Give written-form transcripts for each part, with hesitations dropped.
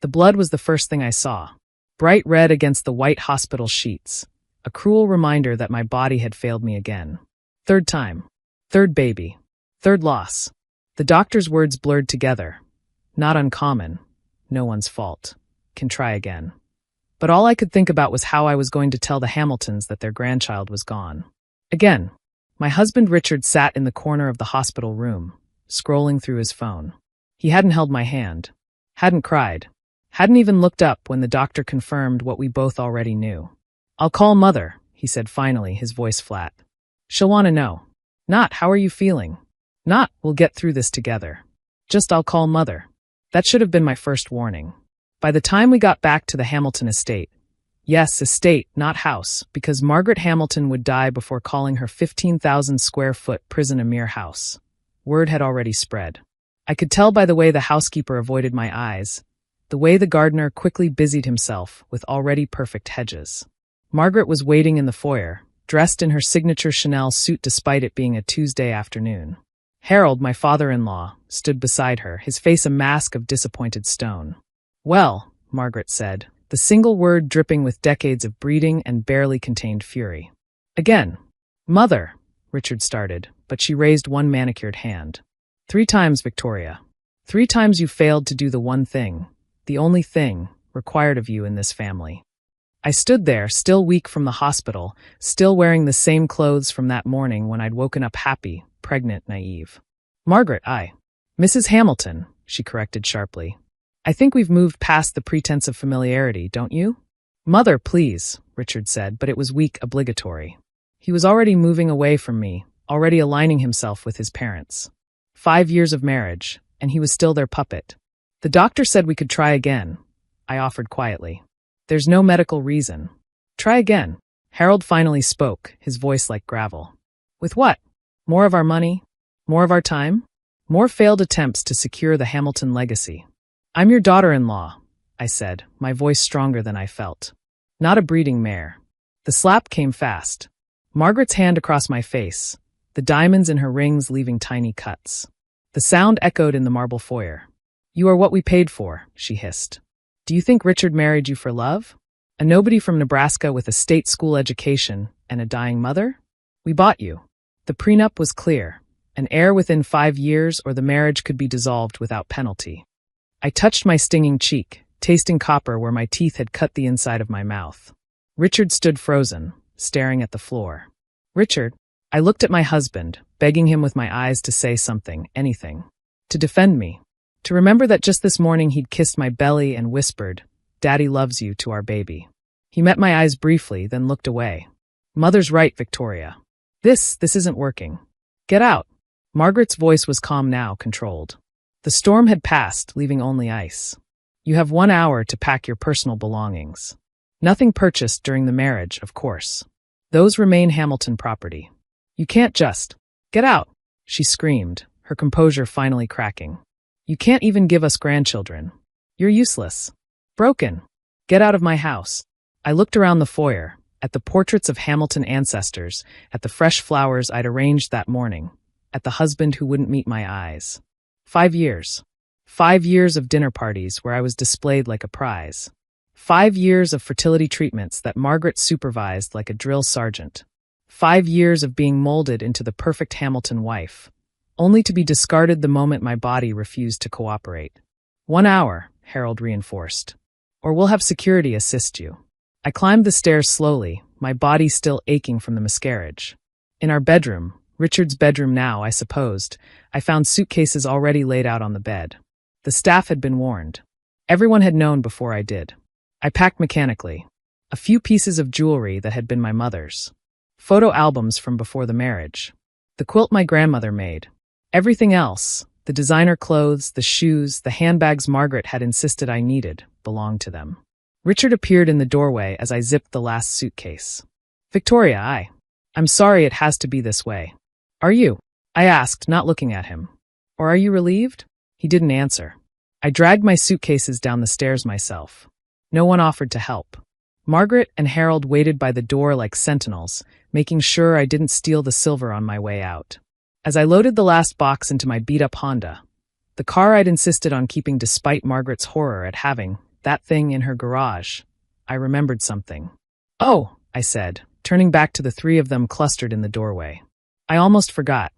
The blood was the first thing I saw. Bright red against the white hospital sheets. A cruel reminder that my body had failed me again. Third time. Third baby. Third loss. The doctor's words blurred together. Not uncommon. No one's fault. Can try again. But all I could think about was how I was going to tell the Hamiltons that their grandchild was gone. Again. My husband Richard sat in the corner of the hospital room, scrolling through his phone. He hadn't held my hand. Hadn't cried. Hadn't even looked up when the doctor confirmed what we both already knew. "I'll call Mother," he said finally, his voice flat. "She'll want to know. Not, how are you feeling? Not, we'll get through this together. Just, I'll call Mother." That should have been my first warning. By the time we got back to the Hamilton estate, yes, estate, not house, because Margaret Hamilton would die before calling her 15,000 square foot prison a mere house. Word had already spread. I could tell by the way the housekeeper avoided my eyes, the way the gardener quickly busied himself with already perfect hedges. Margaret was waiting in the foyer, dressed in her signature Chanel suit despite it being a Tuesday afternoon. Harold, my father-in-law, stood beside her, his face a mask of disappointed stone. "Well," Margaret said, the single word dripping with decades of breeding and barely contained fury. "Again." "Mother," Richard started, but she raised one manicured hand. "3 times, Victoria. 3 times you failed to do the one thing, the only thing, required of you in this family." I stood there, still weak from the hospital, still wearing the same clothes from that morning when I'd woken up happy, pregnant, naive. "Margaret, Mrs. Hamilton," she corrected sharply. "I think we've moved past the pretense of familiarity, don't you?" "Mother, please," Richard said, but it was weak, obligatory. He was already moving away from me, already aligning himself with his parents. 5 years of marriage, and he was still their puppet. "The doctor said we could try again," I offered quietly. "There's no medical reason." "Try again." Harold finally spoke, his voice like gravel. "With what? More of our money? More of our time? More failed attempts to secure the Hamilton legacy?" "I'm your daughter-in-law," I said, my voice stronger than I felt. "Not a breeding mare." The slap came fast. Margaret's hand across my face, the diamonds in her rings leaving tiny cuts. The sound echoed in the marble foyer. "You are what we paid for," she hissed. "Do you think Richard married you for love? A nobody from Nebraska with a state school education and a dying mother? We bought you." The prenup was clear: an heir within 5 years or the marriage could be dissolved without penalty. I touched my stinging cheek, tasting copper where my teeth had cut the inside of my mouth. Richard stood frozen, staring at the floor. "Richard," I looked at my husband, begging him with my eyes to say something, anything. To defend me. To remember that just this morning he'd kissed my belly and whispered, "Daddy loves you," to our baby. He met my eyes briefly, then looked away. "Mother's right, Victoria. This isn't working. Get out." Margaret's voice was calm now, controlled. The storm had passed, leaving only ice. "You have 1 hour to pack your personal belongings. Nothing purchased during the marriage, of course. Those remain Hamilton property. You can't just get out," she screamed, her composure finally cracking. "You can't even give us grandchildren. You're useless. Broken. Get out of my house." I looked around the foyer, at the portraits of Hamilton ancestors, at the fresh flowers I'd arranged that morning, at the husband who wouldn't meet my eyes. 5 years. 5 years of dinner parties where I was displayed like a prize. 5 years of fertility treatments that Margaret supervised like a drill sergeant. 5 years of being molded into the perfect Hamilton wife, only to be discarded the moment my body refused to cooperate. 1 hour, Harold reinforced. Or we'll have security assist you. I climbed the stairs slowly, my body still aching from the miscarriage. In our bedroom, Richard's bedroom now, I supposed, I found suitcases already laid out on the bed. The staff had been warned. Everyone had known before I did. I packed mechanically. A few pieces of jewelry that had been my mother's. Photo albums from before the marriage. The quilt my grandmother made. Everything else, the designer clothes, the shoes, the handbags Margaret had insisted I needed, belonged to them. Richard appeared in the doorway as I zipped the last suitcase. "Victoria, I'm sorry it has to be this way. Are you?" I asked, not looking at him. "Or are you relieved?" He didn't answer. I dragged my suitcases down the stairs myself. No one offered to help. Margaret and Harold waited by the door like sentinels, making sure I didn't steal the silver on my way out. As I loaded the last box into my beat-up Honda, the car I'd insisted on keeping despite Margaret's horror at having, that thing in her garage. I remembered something. Oh, I said, turning back to the three of them clustered in the doorway. I almost forgot.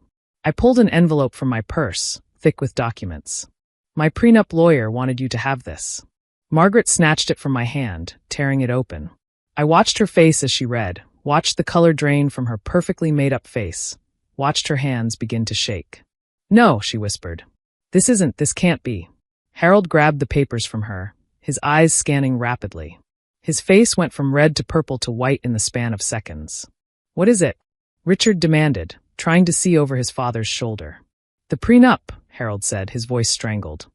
I pulled an envelope from my purse, thick with documents. My prenup lawyer wanted you to have this. Margaret snatched it from my hand, tearing it open. I watched her face as she read, watched the color drain from her perfectly made-up face, watched her hands begin to shake. No, she whispered. This can't be. Harold grabbed the papers from her, his eyes scanning rapidly. His face went from red to purple to white in the span of seconds. What is it? Richard demanded, trying to see over his father's shoulder. The prenup, Harold said, his voice strangled.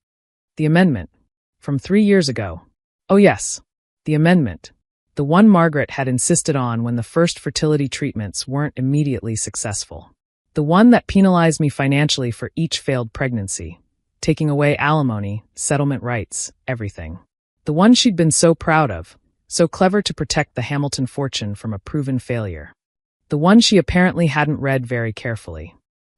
The amendment. From 3 years ago. Oh yes, the amendment. The one Margaret had insisted on when the first fertility treatments weren't immediately successful. The one that penalized me financially for each failed pregnancy, taking away alimony, settlement rights, everything. The one she'd been so proud of, so clever to protect the Hamilton fortune from a proven failure. The one she apparently hadn't read very carefully.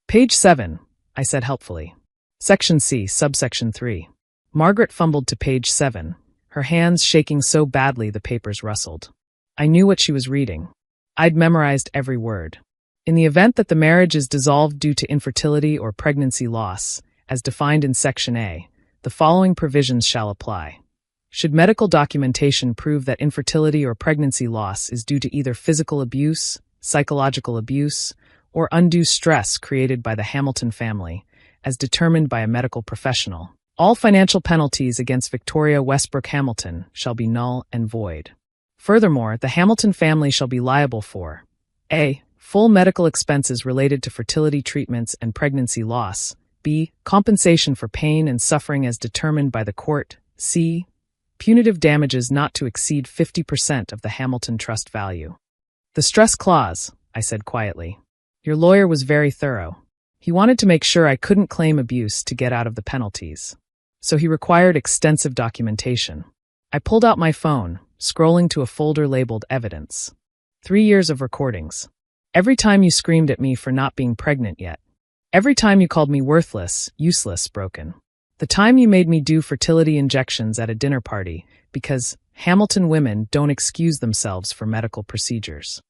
Page 7, I said helpfully. Section C, subsection 3. Margaret fumbled to page 7, her hands shaking so badly the papers rustled. I knew what she was reading. I'd memorized every word. In the event that the marriage is dissolved due to infertility or pregnancy loss, as defined in Section A, the following provisions shall apply. Should medical documentation prove that infertility or pregnancy loss is due to either physical abuse, psychological abuse, or undue stress created by the Hamilton family, as determined by a medical professional, all financial penalties against Victoria Westbrook Hamilton shall be null and void. Furthermore, the Hamilton family shall be liable for A. Full medical expenses related to fertility treatments and pregnancy loss. B. Compensation for pain and suffering as determined by the court. C. Punitive damages not to exceed 50% of the Hamilton trust value. The stress clause, I said quietly. Your lawyer was very thorough. He wanted to make sure I couldn't claim abuse to get out of the penalties. So he required extensive documentation. I pulled out my phone, scrolling to a folder labeled Evidence. 3 years of recordings. Every time you screamed at me for not being pregnant yet. Every time you called me worthless, useless, broken. The time you made me do fertility injections at a dinner party because Hamilton women don't excuse themselves for medical procedures.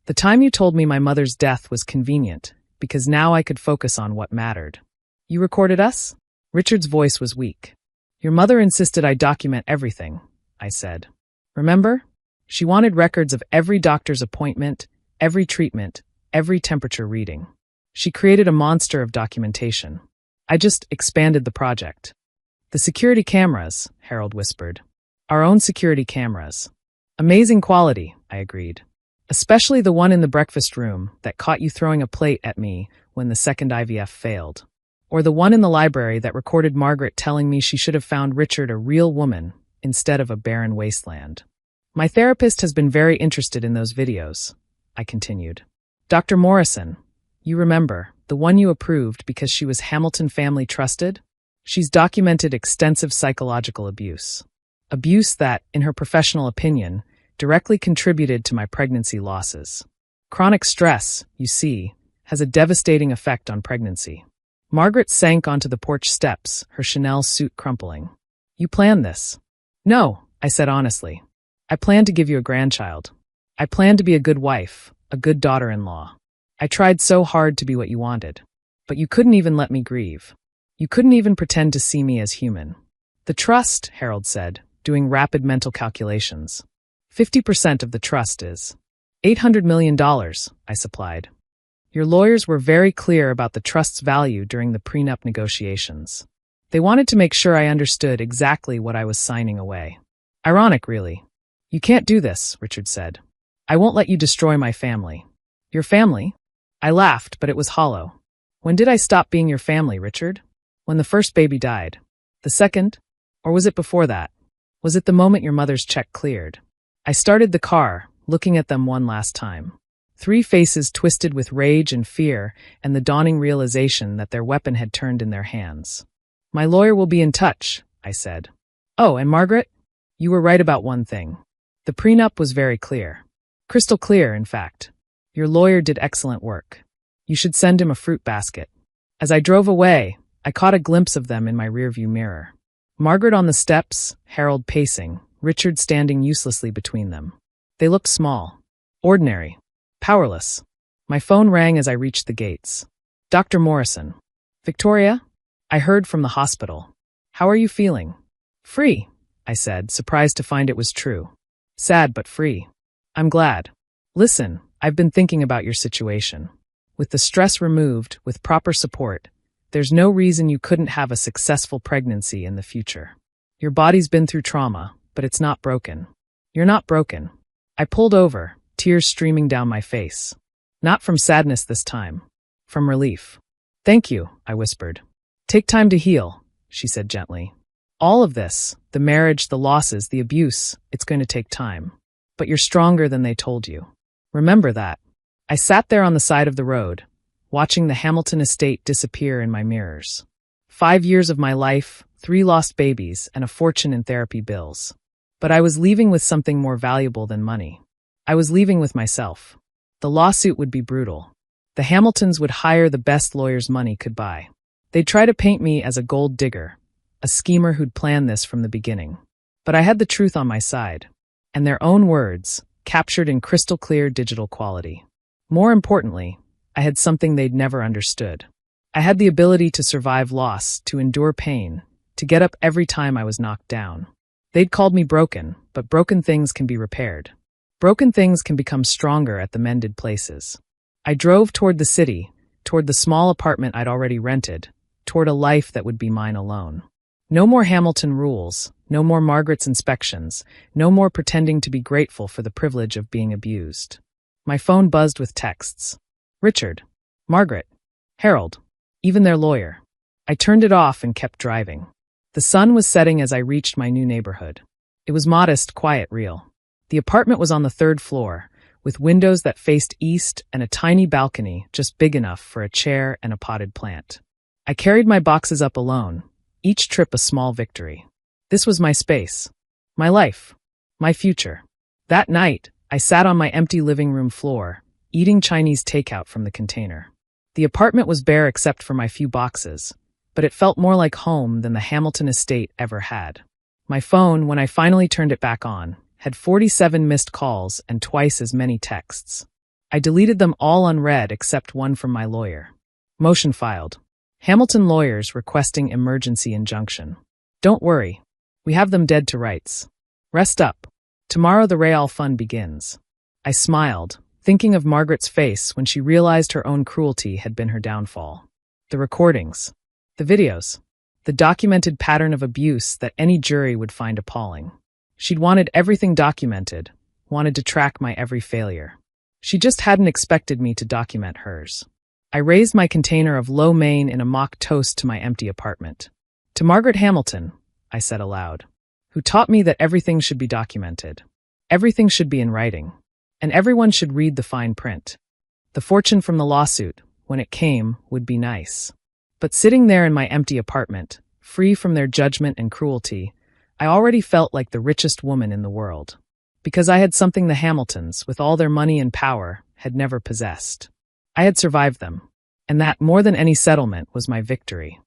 The time you told me my mother's death was convenient because now I could focus on what mattered. You recorded us? Richard's voice was weak. Your mother insisted I document everything, I said. Remember? She wanted records of every doctor's appointment, every treatment, every temperature reading. She created a monster of documentation. I just expanded the project. The security cameras, Harold whispered. Our own security cameras. Amazing quality, I agreed. Especially the one in the breakfast room that caught you throwing a plate at me when the second IVF failed. Or the one in the library that recorded Margaret telling me she should have found Richard a real woman instead of a barren wasteland. My therapist has been very interested in those videos, I continued. Dr. Morrison, you remember, the one you approved because she was Hamilton family trusted? She's documented extensive psychological abuse. Abuse that, in her professional opinion, directly contributed to my pregnancy losses. Chronic stress, you see, has a devastating effect on pregnancy. Margaret sank onto the porch steps, her Chanel suit crumpling. You planned this. No, I said honestly. I planned to give you a grandchild. I planned to be a good wife, a good daughter-in-law. I tried so hard to be what you wanted. But you couldn't even let me grieve. You couldn't even pretend to see me as human. The trust, Harold said, doing rapid mental calculations. 50% of the trust is $800 million, I supplied. Your lawyers were very clear about the trust's value during the prenup negotiations. They wanted to make sure I understood exactly what I was signing away. Ironic, really. You can't do this, Richard said. I won't let you destroy my family. Your family? I laughed, but it was hollow. When did I stop being your family, Richard? When the first baby died. The second? Or was it before that? Was it the moment your mother's check cleared? I started the car, looking at them one last time. 3 faces twisted with rage and fear and the dawning realization that their weapon had turned in their hands. My lawyer will be in touch, I said. Oh, and Margaret? You were right about one thing. The prenup was very clear. Crystal clear, in fact. Your lawyer did excellent work. You should send him a fruit basket. As I drove away, I caught a glimpse of them in my rearview mirror. Margaret on the steps, Harold pacing, Richard standing uselessly between them. They looked small, ordinary, powerless. My phone rang as I reached the gates. Dr. Morrison. Victoria? I heard from the hospital. How are you feeling? Free, I said, surprised to find it was true. Sad but free. I'm glad. Listen, I've been thinking about your situation. With the stress removed, with proper support, there's no reason you couldn't have a successful pregnancy in the future. Your body's been through trauma, but it's not broken. You're not broken. I pulled over, tears streaming down my face. Not from sadness this time. From relief. Thank you, I whispered. Take time to heal, she said gently. All of this, the marriage, the losses, the abuse, it's going to take time. But you're stronger than they told you. Remember that. I sat there on the side of the road, watching the Hamilton estate disappear in my mirrors. 5 years of my life, 3 lost babies, and a fortune in therapy bills. But I was leaving with something more valuable than money. I was leaving with myself. The lawsuit would be brutal. The Hamiltons would hire the best lawyers money could buy. They'd try to paint me as a gold digger, a schemer who'd planned this from the beginning. But I had the truth on my side, and their own words, captured in crystal-clear digital quality. More importantly, I had something they'd never understood. I had the ability to survive loss, to endure pain, to get up every time I was knocked down. They'd called me broken, but broken things can be repaired. Broken things can become stronger at the mended places. I drove toward the city, toward the small apartment I'd already rented, toward a life that would be mine alone. No more Hamilton rules, no more Margaret's inspections, no more pretending to be grateful for the privilege of being abused. My phone buzzed with texts. Richard, Margaret, Harold, even their lawyer. I turned it off and kept driving. The sun was setting as I reached my new neighborhood. It was modest, quiet, real. The apartment was on the 3rd floor, with windows that faced east and a tiny balcony just big enough for a chair and a potted plant. I carried my boxes up alone, each trip a small victory. This was my space, my life, my future. That night, I sat on my empty living room floor, eating Chinese takeout from the container. The apartment was bare except for my few boxes, but it felt more like home than the Hamilton estate ever had. My phone, when I finally turned it back on, had 47 missed calls and twice as many texts. I deleted them all unread except one from my lawyer. Motion filed. Hamilton lawyers requesting emergency injunction. Don't worry. We have them dead to rights. Rest up. Tomorrow the Real fund begins. I smiled, thinking of Margaret's face when she realized her own cruelty had been her downfall. The recordings. The videos. The documented pattern of abuse that any jury would find appalling. She'd wanted everything documented, wanted to track my every failure. She just hadn't expected me to document hers. I raised my container of lo mein in a mock toast to my empty apartment. To Margaret Hamilton, I said aloud, who taught me that everything should be documented. Everything should be in writing. And everyone should read the fine print. The fortune from the lawsuit, when it came, would be nice. But sitting there in my empty apartment, free from their judgment and cruelty, I already felt like the richest woman in the world. Because I had something the Hamiltons, with all their money and power, had never possessed. I had survived them. And that, more than any settlement, was my victory.